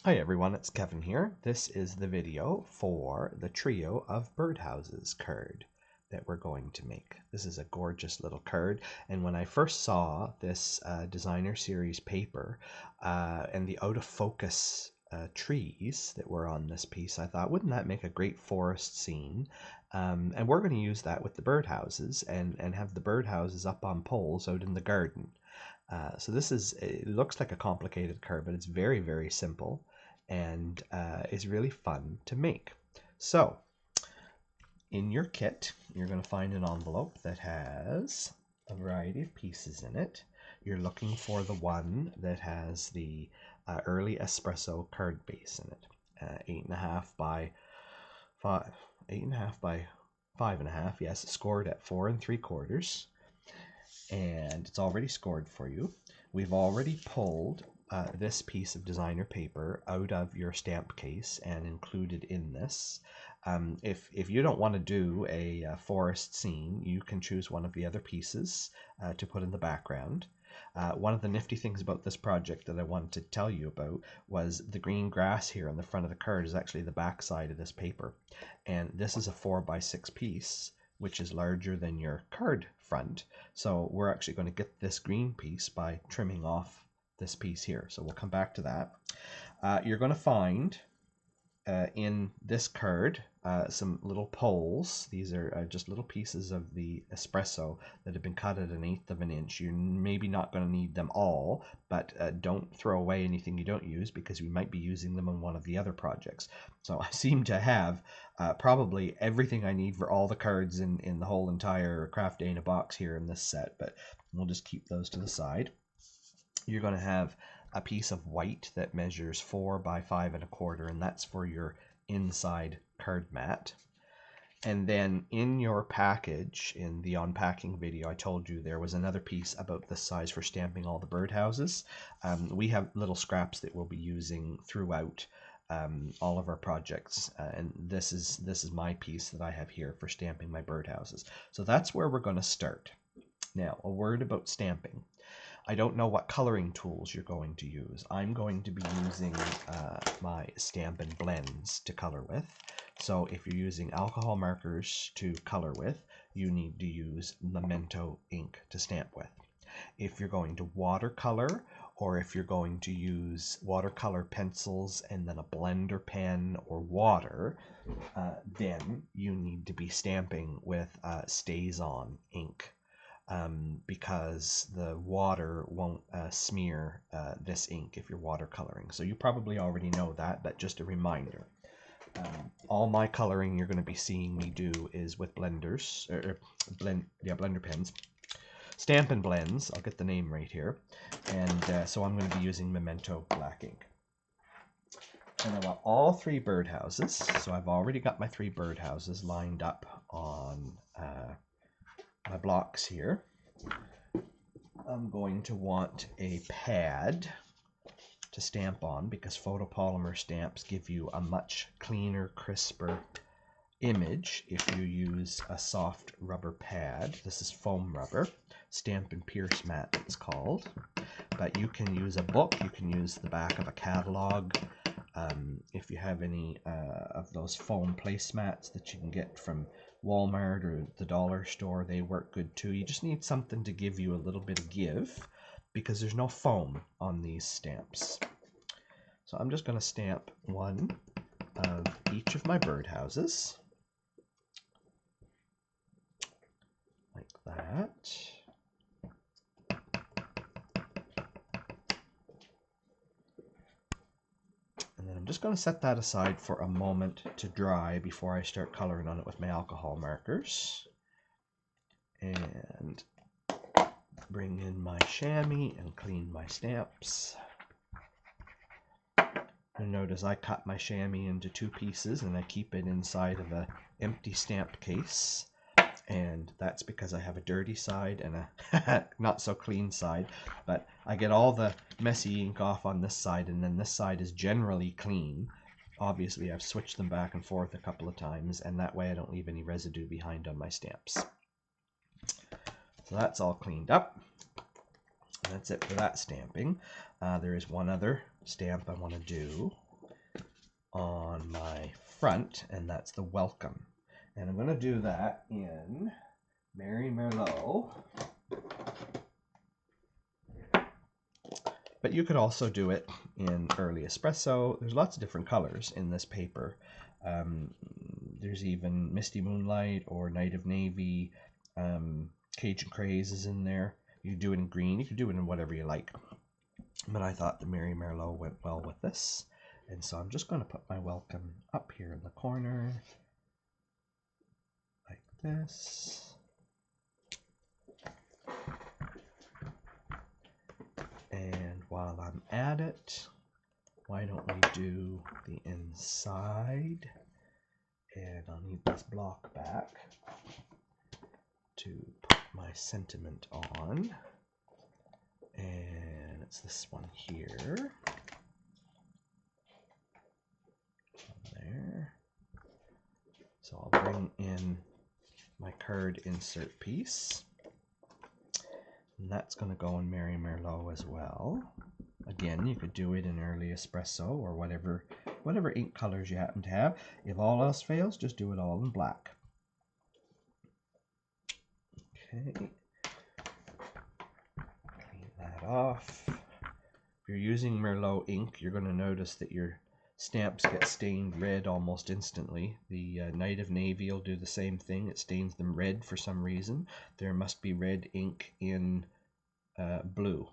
Hi everyone, it's Kevin here. This is the video for the trio of Birdhouses card that we're going to make. This is a gorgeous little card, and when I first saw this designer series paper and the out of focus trees that were on this piece, I thought, wouldn't that make a great forest scene? And we're going to use that with the birdhouses and have the birdhouses up on poles out in the garden. So it looks like a complicated card, but it's very, very simple and is really fun to make. So in your kit, you're going to find an envelope that has a variety of pieces in it. You're looking for the one that has the early espresso card base in it. 8.5 by 5, 8.5 by 5.5. Yes, it's scored at 4 3/4. And it's already scored for you. We've already pulled this piece of designer paper out of your stamp case and included in this. If you don't want to do a forest scene, you can choose one of the other pieces to put in the background. One of the nifty things about this project that I wanted to tell you about was the green grass here on the front of the card is actually the back side of this paper. And this is a 4 by 6 piece, which is larger than your card front. So we're actually going to get this green piece by trimming off this piece here. So we'll come back to that. You're going to find in this card some little poles. These are just little pieces of the espresso that have been cut at 1/8 of an inch. You're maybe not going to need them all, but don't throw away anything you don't use because we might be using them in one of the other projects. So I seem to have probably everything I need for all the cards in the whole entire Craft Day in a Box here in this set, but we'll just keep those to the side. You're going to have a piece of white that measures 4 by 5 1/4, and that's for your inside card mat. And then in your package, in the unpacking video, I told you there was another piece about this size for stamping all the birdhouses. We have little scraps that we'll be using throughout all of our projects, and this is my piece that I have here for stamping my birdhouses. So that's where we're going to start. Now, a word about stamping. I don't know what coloring tools you're going to use. I'm going to be using my Stampin' Blends to color with. So if you're using alcohol markers to color with, you need to use Memento ink to stamp with. If you're going to watercolor, or if you're going to use watercolor pencils and then a blender pen or water, then you need to be stamping with StazOn ink. Because the water won't smear this ink if you're watercoloring. So you probably already know that, but just a reminder. All my coloring you're going to be seeing me do is with blenders, blender pens. Stampin' Blends, I'll get the name right here. And so I'm going to be using Memento black ink. And I want all 3 birdhouses. So I've already got my 3 birdhouses lined up on my blocks here. I'm going to want a pad to stamp on because photopolymer stamps give you a much cleaner, crisper image if you use a soft rubber pad. This is foam rubber, Stampin' Pierce Mat it's called. But you can use a book, you can use the back of a catalog. If you have any of those foam placemats that you can get from Walmart or the dollar store, they work good too. You just need something to give you a little bit of give because there's no foam on these stamps. So I'm just going to stamp one of each of my birdhouses like that. And then I'm just going to set that aside for a moment to dry before I start coloring on it with my alcohol markers. And bring in my chamois and clean my stamps. And notice I cut my chamois into 2 pieces and I keep it inside of an empty stamp case. And that's because I have a dirty side and a not so clean side, but I get all the messy ink off on this side, and then this side is generally clean. Obviously I've switched them back and forth a couple of times, and that way I don't leave any residue behind on my stamps. So that's all cleaned up. That's it for that stamping. There is one other stamp I want to do. on my front, and that's the welcome. And I'm going to do that in Mary Merlot. But you could also do it in early espresso. There's lots of different colors in this paper. There's even Misty Moonlight or Night of Navy. Cajun Craze is in there. You can do it in green. You can do it in whatever you like. But I thought the Mary Merlot went well with this. And so I'm just going to put my welcome up here in the corner. Like this. And while I'm at it, why don't we do the inside? And I'll need this block back to put my sentiment on. And it's this one here. There. So I'll bring in my card insert piece. And that's going to go in Mary Merlot as well. Again, you could do it in early espresso or whatever ink colors you happen to have. If all else fails, just do it all in black. Okay. Clean that off. If you're using Merlot ink, you're going to notice that your stamps get stained red almost instantly. The Night of Navy will do the same thing. It stains them red for some reason. There must be red ink in blue.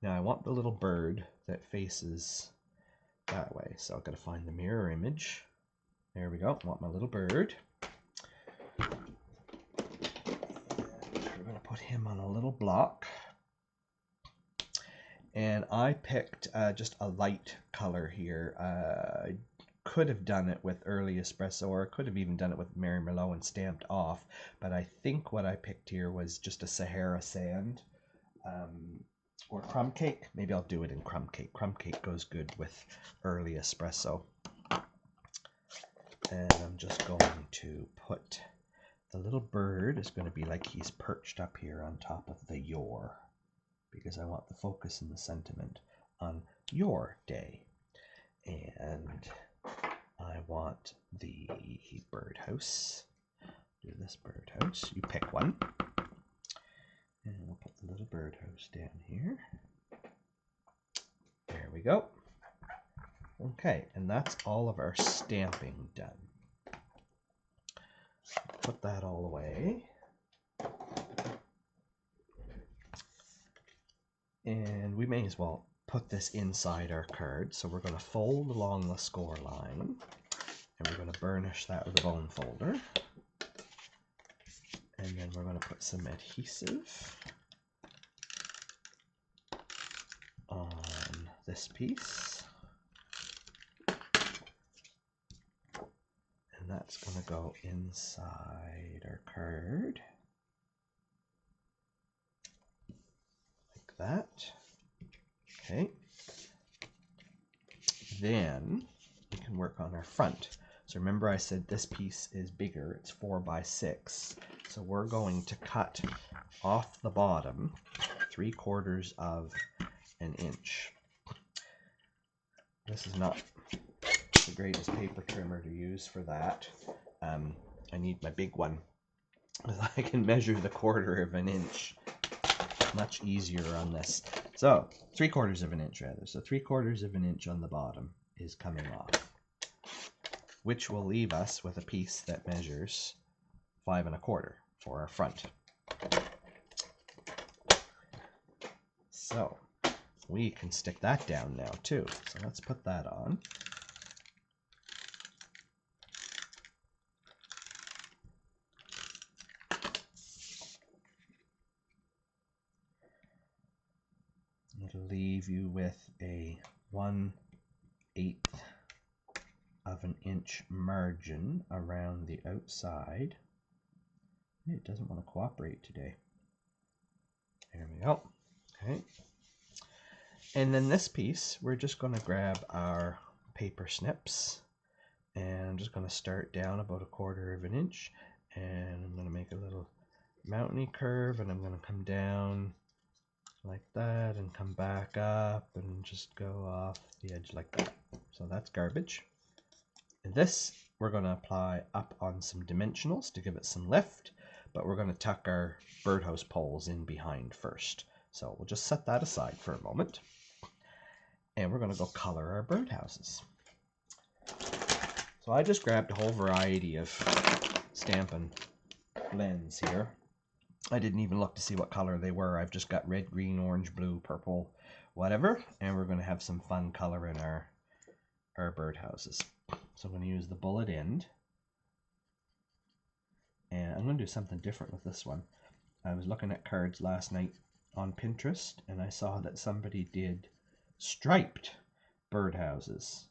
Now I want the little bird that faces that way. So I've got to find the mirror image. There we go. I want my little bird. And we're going to put him on a little block. And I picked just a light color here. I could have done it with early espresso, or I could have even done it with Mary Merlot and stamped off. But I think what I picked here was just a Sahara sand or crumb cake. Maybe I'll do it in crumb cake. Crumb cake goes good with early espresso. And I'm just going to put the little bird is going to be like he's perched up here on top of the your, because I want the focus and the sentiment on your day. And I want the birdhouse. Do this birdhouse. You pick one. And we'll put the little birdhouse down here. There we go. Okay, and that's all of our stamping done. Put that all away. And we may as well put this inside our card. So we're going to fold along the score line. And we're going to burnish that with a bone folder. And then we're going to put some adhesive on this piece. And that's going to go inside our card. Like that. Okay. Then we can work on our front. So remember I said this piece is bigger. It's 4 by 6. So we're going to cut off the bottom 3/4 of an inch. This is not the greatest paper trimmer to use for that. I need my big one. I can measure the 1/4 of an inch much easier on this. So 3/4 of an inch rather. So 3/4 of an inch on the bottom is coming off, which will leave us with a piece that measures 5 1/4 for our front. So we can stick that down now too. So let's put that on. It'll leave you with a 1/8 of an inch margin around the outside. It doesn't want to cooperate today. There we go. Okay. And then this piece, we're just going to grab our paper snips, and I'm just going to start down about 1/4 of an inch, and I'm going to make a little mountainy curve, and I'm going to come down like that and come back up and just go off the edge like that. So that's garbage. This we're going to apply up on some dimensionals to give it some lift, but we're going to tuck our birdhouse poles in behind first. So we'll just set that aside for a moment, and we're going to go color our birdhouses. So I just grabbed a whole variety of Stampin' blends here. I didn't even look to see what color they were. I've just got red, green, orange, blue, purple, whatever, and we're going to have some fun color in our birdhouses. So I'm going to use the bullet end, and I'm going to do something different with this one. I was looking at cards last night on Pinterest, and I saw that somebody did striped birdhouses.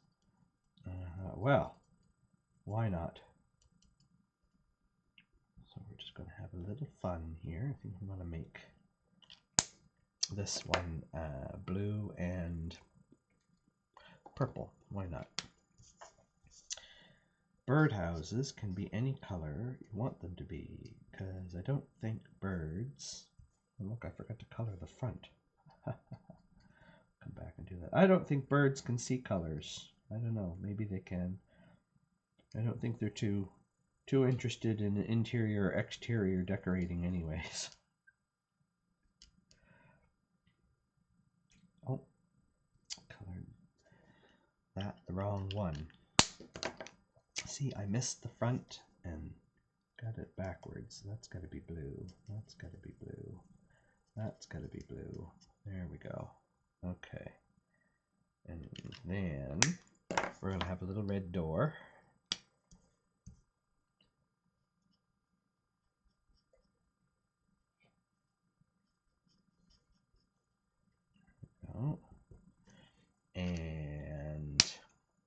Well, why not? So we're just going to have a little fun here. I think I'm going to make this one blue and purple. Why not? Birdhouses can be any color you want them to be, because I don't think birds... Oh, look, I forgot to color the front. Come back and do that. I don't think birds can see colors. I don't know. Maybe they can. I don't think they're too interested in interior or exterior decorating anyways. Oh, colored that the wrong one. See, I missed the front and got it backwards. That's got to be blue. That's got to be blue. That's got to be blue. There we go. Okay. And then we're going to have a little red door. And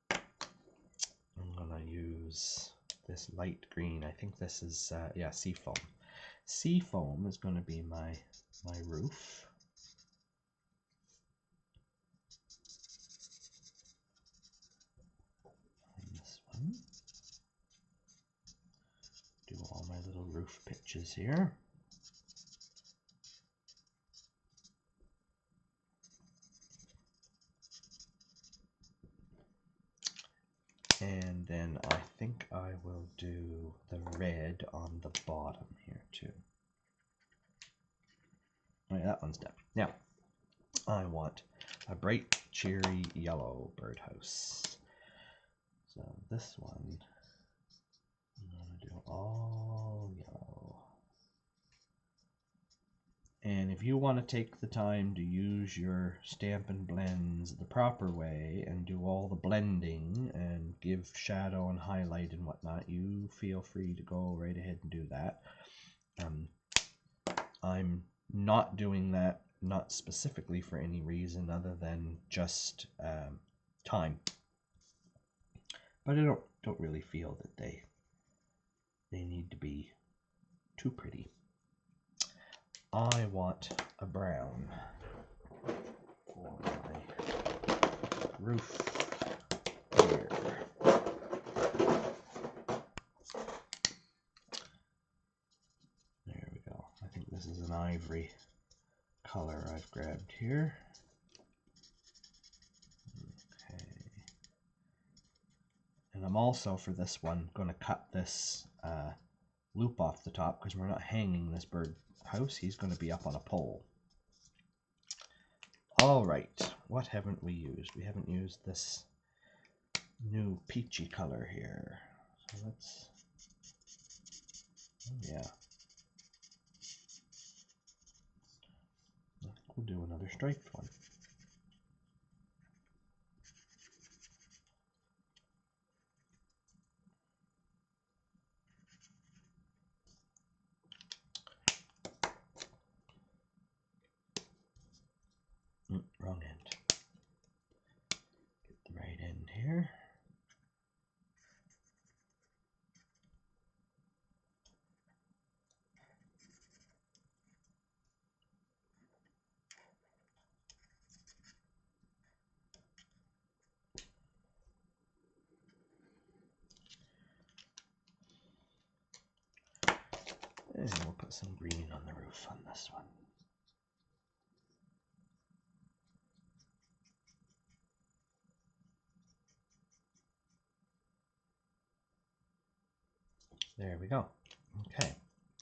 I'm going to use this light green. I think this is, yeah, seafoam. Seafoam is going to be my roof. And this one. Do all my little roof pitches here. And then I think I will do the red on the bottom here too. All right, that one's done. Now, I want a bright, cheery yellow birdhouse. So this one, I'm going to do all yellow. And if you want to take the time to use your Stampin' Blends the proper way and do all the blending and give shadow and highlight and whatnot, you feel free to go right ahead and do that. I'm not doing that, not specifically for any reason other than just time. But I don't really feel that they need to be too pretty. I want a brown for my roof here. There we go. I think this is an ivory color I've grabbed here. Okay. And I'm also, for this one, going to cut this loop off the top because we're not hanging this bird house. He's going to be up on a pole. All right, what haven't we used? We haven't used this new peachy color here. So let's, oh yeah. I think we'll do another striped one. Wrong end. Get the right end here. And we'll put some green on the roof on this one. There we go. Okay.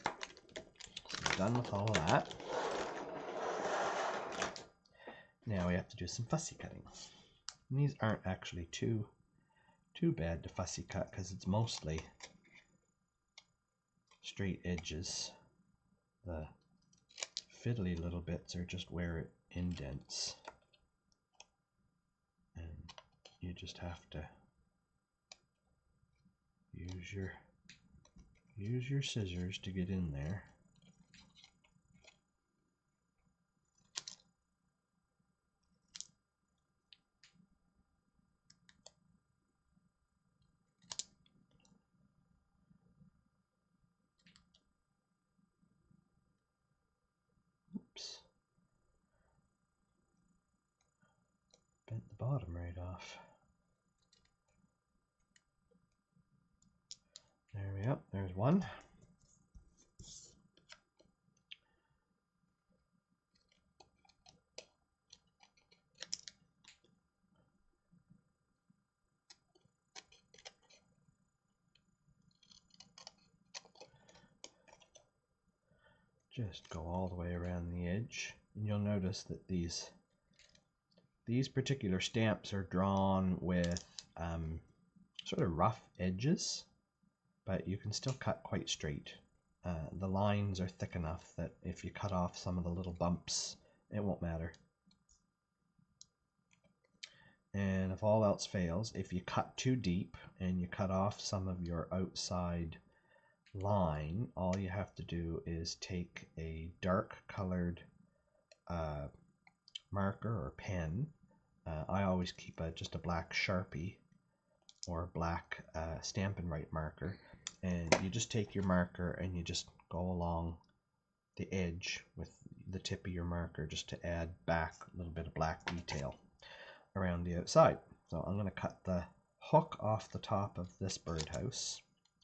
So we're done with all of that. Now we have to do some fussy cutting. And these aren't actually too bad to fussy cut because it's mostly straight edges. The fiddly little bits are just where it indents. And you just have to use your scissors to get in there. Oops. Bent the bottom right off. There we go. There's one. Just go all the way around the edge, and you'll notice that these particular stamps are drawn with sort of rough edges, but you can still cut quite straight. The lines are thick enough that if you cut off some of the little bumps, it won't matter. And if all else fails, if you cut too deep and you cut off some of your outside line, all you have to do is take a dark colored marker or pen. I always keep just a black Sharpie or black Stampin' Write marker, and you just take your marker and you just go along the edge with the tip of your marker just to add back a little bit of black detail around the outside. So I'm going to cut the hook off the top of this birdhouse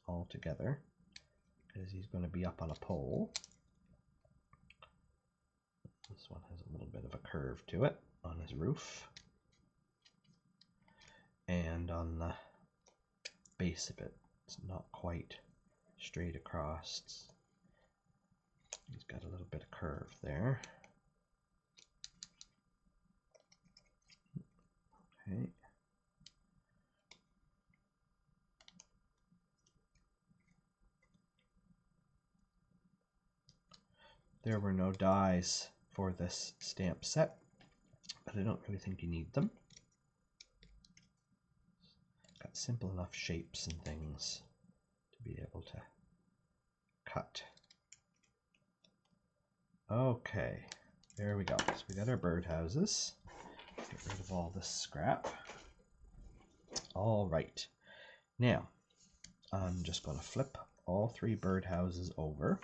all together because he's going to be up on a pole. This one has a little bit of a curve to it on his roof, and on the base of it, it's not quite straight across. He's got a little bit of curve there. Okay. There were no dies for this stamp set, but I don't really think you need them. Got simple enough shapes and things to be able to cut. Okay, there we go. So we got our birdhouses. Get rid of all this scrap. All right, now I'm just going to flip all three birdhouses over,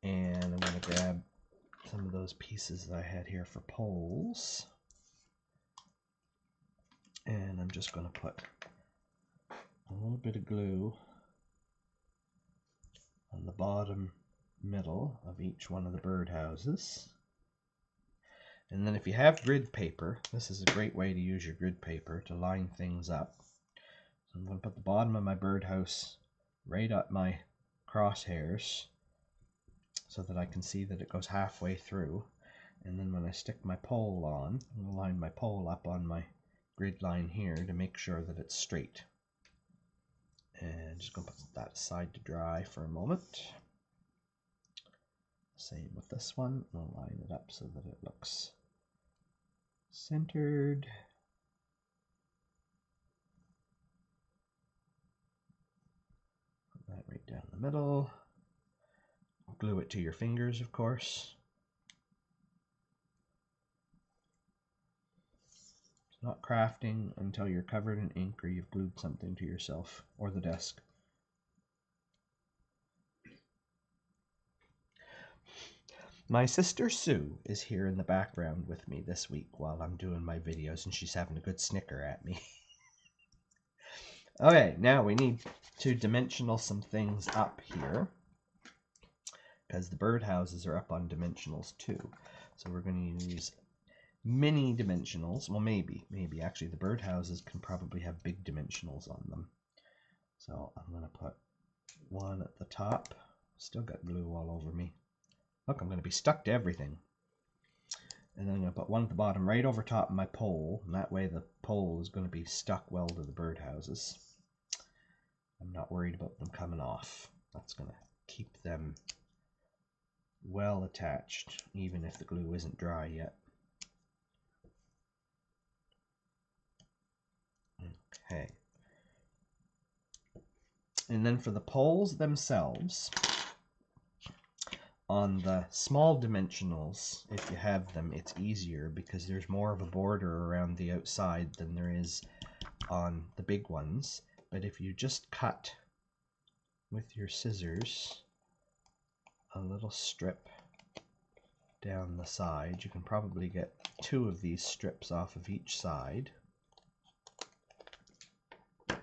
and I'm going to grab some of those pieces that I had here for poles, and I'm just going to put a little bit of glue on the bottom middle of each one of the birdhouses. And then if you have grid paper, this is a great way to use your grid paper to line things up. So I'm going to put the bottom of my birdhouse right at my crosshairs so that I can see that it goes halfway through. And then when I stick my pole on, I'm going to line my pole up on my grid line here to make sure that it's straight. And just going to put that aside to dry for a moment. Same with this one. I'll line it up so that it looks centered. Put that right down the middle. Glue it to your fingers, of course. It's not crafting until you're covered in ink or you've glued something to yourself or the desk. My sister Sue is here in the background with me this week while I'm doing my videos, and she's having a good snicker at me. Okay, now we need to dimensional some things up here, because the birdhouses are up on dimensionals too. So we're going to use mini dimensionals. Well, maybe. Actually, the birdhouses can probably have big dimensionals on them. So I'm going to put one at the top. Still got glue all over me. Look, I'm going to be stuck to everything. And then I'm going to put one at the bottom right over top of my pole, and that way the pole is going to be stuck well to the birdhouses. I'm not worried about them coming off. That's going to keep them well attached, even if the glue isn't dry yet. Okay. And then for the poles themselves, on the small dimensionals, if you have them, it's easier because there's more of a border around the outside than there is on the big ones. But if you just cut with your scissors a little strip down the side, you can probably get 2 of these strips off of each side.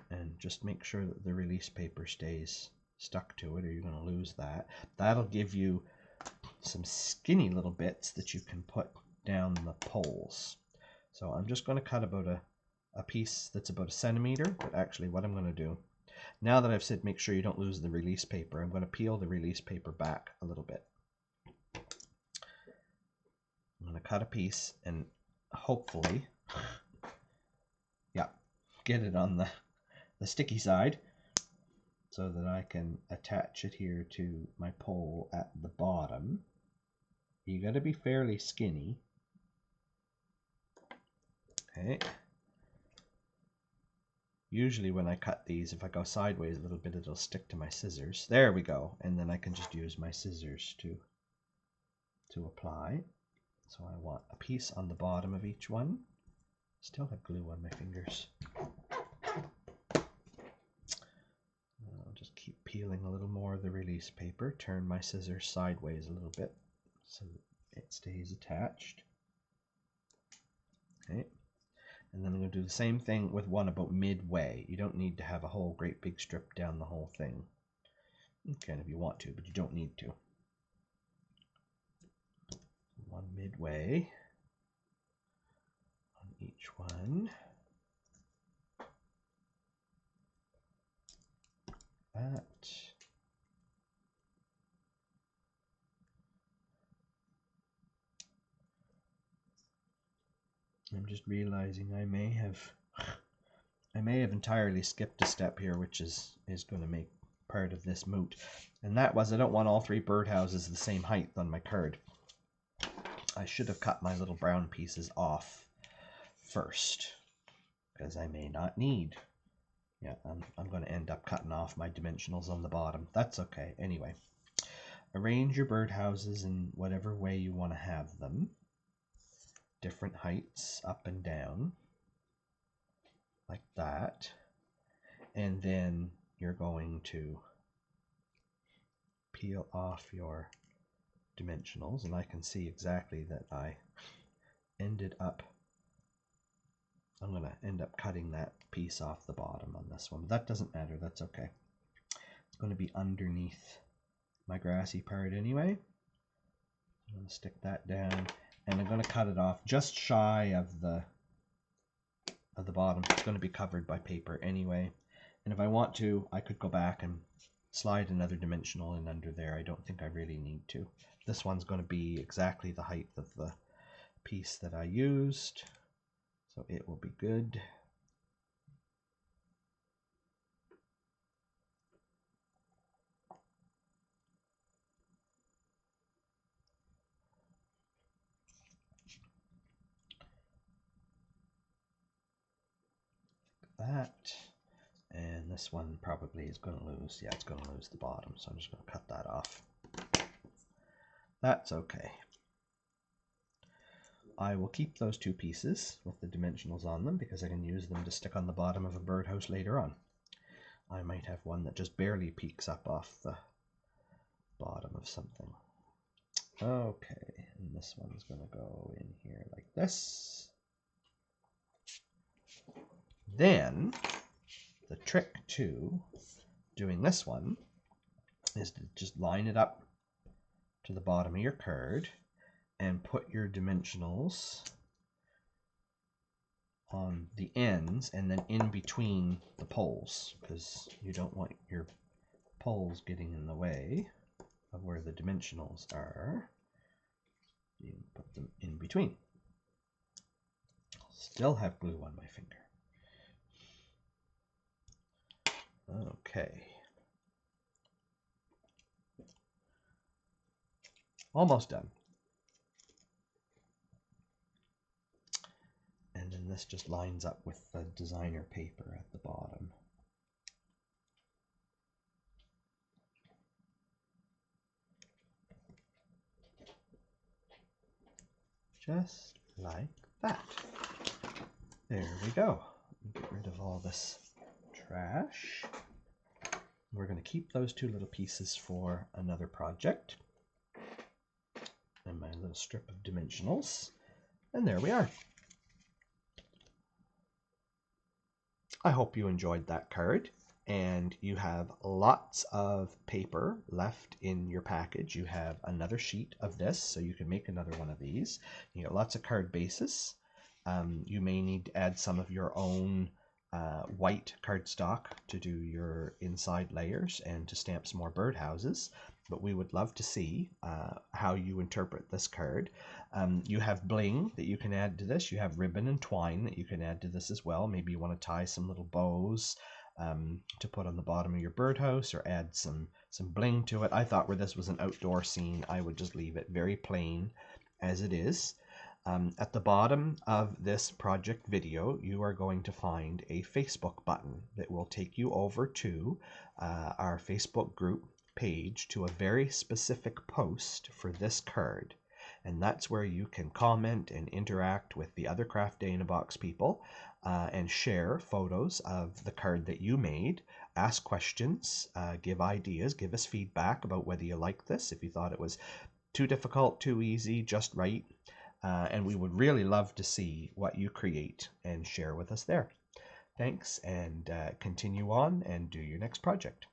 And just make sure that the release paper stays stuck to it, or you're going to lose that. That'll give you some skinny little bits that you can put down the poles. So I'm just going to cut about a piece that's about 1 centimeter, but actually what I'm going to do, now that I've said make sure you don't lose the release paper, I'm going to peel the release paper back a little bit. I'm going to cut a piece and hopefully, yeah, get it on the sticky side so that I can attach it here to my pole at the bottom. You got to be fairly skinny. Okay. Usually when I cut these, if I go sideways a little bit, it'll stick to my scissors. There we go. And then I can just use my scissors to apply. So I want a piece on the bottom of each one. Still have glue on my fingers. I'll just keep peeling a little more of the release paper. Turn my scissors sideways a little bit so it stays attached. Okay. And then I'm going to do the same thing with one about midway. You don't need to have a whole great big strip down the whole thing. You can if you want to, but you don't need to. One midway on each one. That. I'm just realizing I may have entirely skipped a step here, which is going to make part of this moot. And that was, I don't want all 3 birdhouses the same height on my card. I should have cut my little brown pieces off first, because I may not need. Yeah, I'm going to end up cutting off my dimensionals on the bottom. That's okay. Anyway, arrange your birdhouses in whatever way you want to have them. Different heights, up and down, like that. And then you're going to peel off your dimensionals, and I can see exactly that I'm going to end up cutting that piece off the bottom on this one, but that doesn't matter, that's okay. It's going to be underneath my grassy part anyway. I'm going to stick that down, and I'm going to cut it off just shy of the bottom. It's going to be covered by paper anyway, and if I want to, I could go back and slide another dimensional in under there. I don't think I really need to. This one's going to be exactly the height of the piece that I used, so it will be good. That, and this one probably is going to lose, yeah, it's going to lose the bottom, so I'm just going to cut that off. That's okay. I will keep those 2 pieces with the dimensionals on them because I can use them to stick on the bottom of a birdhouse later on. I might have one that just barely peeks up off the bottom of something. Okay, and this one's going to go in here like this. Then, the trick to doing this one is to just line it up to the bottom of your card and put your dimensionals on the ends and then in between the poles, because you don't want your poles getting in the way of where the dimensionals are, you put them in between. Still have glue on my finger. Okay. Almost done. And then this just lines up with the designer paper at the bottom. Just like that. There we go. Get rid of all this trash. We're going to keep those two little pieces for another project. And my little strip of dimensionals. And there we are. I hope you enjoyed that card, and you have lots of paper left in your package. You have another sheet of this, so you can make another one of these. You got lots of card bases. You may need to add some of your own white cardstock to do your inside layers and to stamp some more birdhouses, but we would love to see how you interpret this card. You have bling that you can add to this. You have ribbon and twine that you can add to this as well. Maybe you want to tie some little bows to put on the bottom of your birdhouse, or add some bling to it. I thought where this was an outdoor scene, I would just leave it very plain as it is. At the bottom of this project video, you are going to find a Facebook button that will take you over to our Facebook group page, to a very specific post for this card. And that's where you can comment and interact with the other Craft Day in a Box people and share photos of the card that you made, ask questions, give ideas, give us feedback about whether you like this, if you thought it was too difficult, too easy, just right. And we would really love to see what you create and share with us there. Thanks, and continue on and do your next project.